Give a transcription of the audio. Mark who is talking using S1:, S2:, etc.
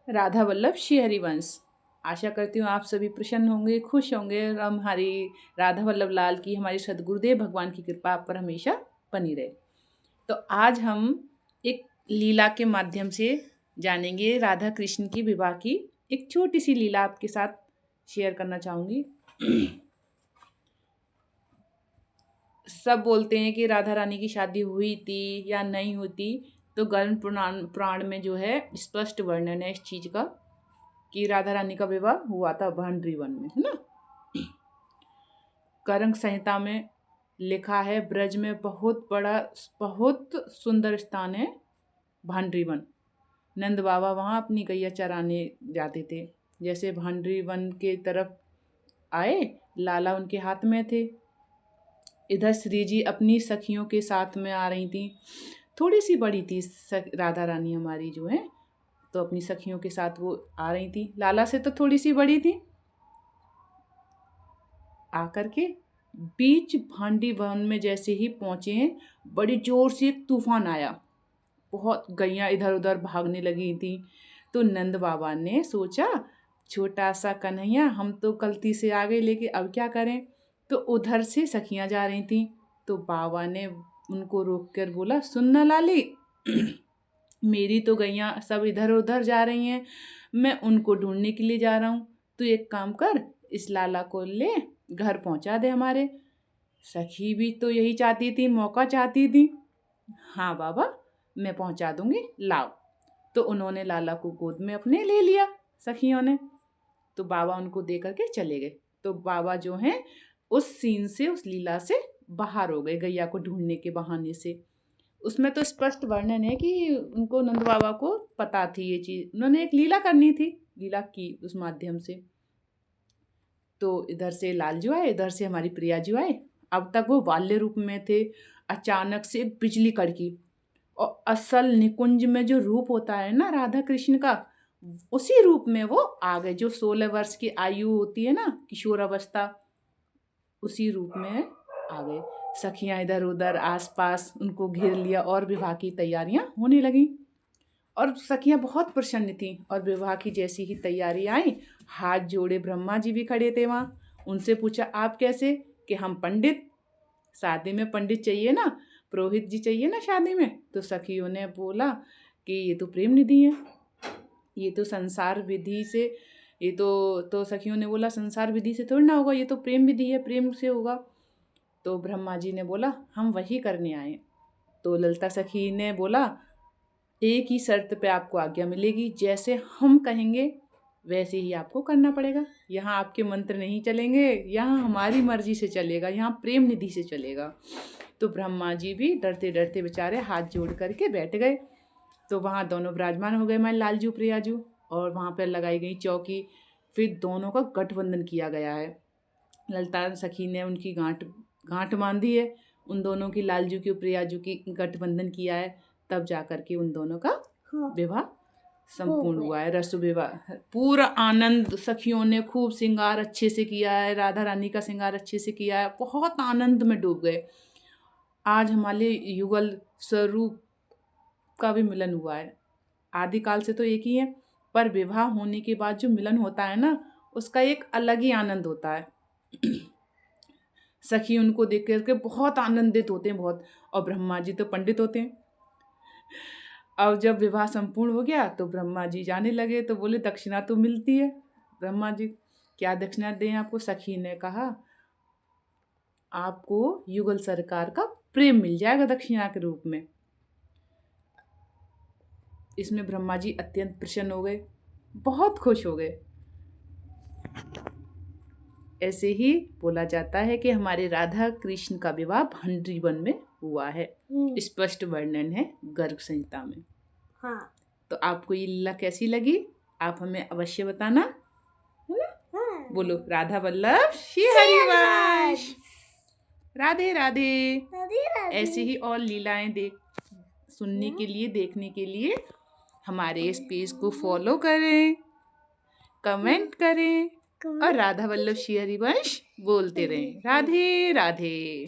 S1: राधा वल्लभ श्री हरिवंश। आशा करती हूँ आप सभी प्रसन्न होंगे, खुश होंगे और हमारी राधा वल्लभ लाल की, हमारे सदगुरुदेव भगवान की कृपा आप पर हमेशा बनी रहे। तो आज हम एक लीला के माध्यम से जानेंगे राधा कृष्ण की विवाह की एक छोटी सी लीला आपके साथ शेयर करना चाहूँगी। सब बोलते हैं कि राधा रानी की शादी हुई थी या नहीं होती, तो गरुड़ पुराण में जो है स्पष्ट वर्णन है इस चीज़ का कि राधा रानी का विवाह हुआ था भांडरी वन में, है ना। करंग संहिता में लिखा है ब्रज में बहुत सुंदर स्थान है भांडरी वन। नंद बाबा वहाँ अपनी गैया चराने जाते थे। जैसे भांडरी वन के तरफ आए, लाला उनके हाथ में थे। इधर श्री जी अपनी सखियों के साथ में आ रही थी। थोड़ी सी बड़ी थी राधा रानी हमारी जो है, तो अपनी सखियों के साथ वो आ रही थी। लाला से तो थोड़ी सी बड़ी थी। आकर के बीच भांडी वन में जैसे ही पहुँचे हैं, बड़ी जोर से एक तूफान आया। बहुत गैया इधर उधर भागने लगी थी। तो नंद बाबा ने सोचा, छोटा सा कन्हैया, हम तो गलती से आ गए, लेकिन अब क्या करें। तो उधर से सखियाँ जा रही थी, तो बाबा ने उनको रोक कर बोला, सुनना लाली, मेरी तो गैया सब इधर उधर जा रही हैं, मैं उनको ढूंढने के लिए जा रहा हूँ। तो एक काम कर, इस लाला को ले घर पहुँचा दे हमारे। सखी भी तो यही चाहती थी, मौका चाहती थी। हाँ बाबा, मैं पहुँचा दूँगी, लाओ। तो उन्होंने लाला को गोद में अपने ले लिया सखियों ने। तो बाबा उनको दे करके चले गए। तो बाबा जो हैं उस सीन से, उस लीला से बाहर हो गए, गैया को ढूंढने के बहाने से। उसमें तो स्पष्ट वर्णन है कि उनको, नंद बाबा को पता थी ये चीज़, उन्होंने एक लीला करनी थी, लीला की उस माध्यम से। तो इधर से लालजू आए, इधर से हमारी प्रियाजू आए। अब तक वो बाल्य रूप में थे। अचानक से बिजली कड़की और असल निकुंज में जो रूप होता है ना राधा कृष्ण का, उसी रूप में वो आ गए। जो 16 वर्ष की आयु होती है ना, किशोर अवस्था, उसी रूप में आ गए। सखियां इधर उधर आसपास उनको घेर लिया और विवाह की तैयारियां होने लगी। और सखियां बहुत प्रसन्न थीं। और विवाह की जैसी ही तैयारी आई, हाथ जोड़े ब्रह्मा जी भी खड़े थे वहाँ। उनसे पूछा, आप कैसे? कि हम पंडित, शादी में पंडित चाहिए ना, पुरोहित जी चाहिए ना शादी में। तो सखियों ने बोला कि ये तो प्रेम निधि है, ये तो संसार विधि से, ये तो सखियों ने बोला संसार विधि से थोड़ी ना होगा, ये तो प्रेम विधि है, प्रेम से होगा। तो ब्रह्मा जी ने बोला, हम वही करने आए। तो ललिता सखी ने बोला, एक ही शर्त पे आपको आज्ञा मिलेगी, जैसे हम कहेंगे वैसे ही आपको करना पड़ेगा। यहाँ आपके मंत्र नहीं चलेंगे, यहाँ हमारी मर्जी से चलेगा, यहाँ प्रेम निधि से चलेगा। तो ब्रह्मा जी भी डरते डरते बेचारे हाथ जोड़ करके बैठ गए। तो वहाँ दोनों विराजमान हो गए, मैं लालजू प्रियाजू, और वहाँ पर लगाई गई चौकी। फिर दोनों का गठबंधन किया गया है। ललिता सखी ने उनकी गांठ बांधी है, उन दोनों की, लालजू की प्रियाजू की गठबंधन किया है। तब जा कर के उन दोनों का विवाह संपूर्ण हुआ है, रस विवाह। पूरा आनंद, सखियों ने खूब श्रृंगार अच्छे से किया है, राधा रानी का श्रृंगार अच्छे से किया है, बहुत आनंद में डूब गए। आज हमारे युगल स्वरूप का भी मिलन हुआ है। आदिकाल से तो एक ही है, पर विवाह होने के बाद जो मिलन होता है ना, उसका एक अलग ही आनंद होता है। सखी उनको देख करके बहुत आनंदित होते हैं, बहुत। और ब्रह्मा जी तो पंडित होते हैं। अब जब विवाह संपूर्ण हो गया तो ब्रह्मा जी जाने लगे, तो बोले दक्षिणा तो मिलती है। ब्रह्मा जी, क्या दक्षिणा दें आपको? सखी ने कहा, आपको युगल सरकार का प्रेम मिल जाएगा दक्षिणा के रूप में। इसमें ब्रह्मा जी अत्यंत प्रसन्न हो गए, बहुत खुश हो गए। ऐसे ही बोला जाता है कि हमारे राधा कृष्ण का विवाह भांडरी वन में हुआ है। स्पष्ट वर्णन है गर्ग संहिता में। हाँ। तो आपको ये लीला कैसी लगी, आप हमें अवश्य बताना, है ना। हाँ। बोलो, राधा वल्लभ श्री हरिवंश। राधे राधे। राधे राधे। ऐसे ही और लीलाएं सुनने के लिए, देखने के लिए हमारे इस पेज को फॉलो करें, कमेंट करें और राधा वल्लभ श्री हरिवंश बोलते रहें। राधे राधे।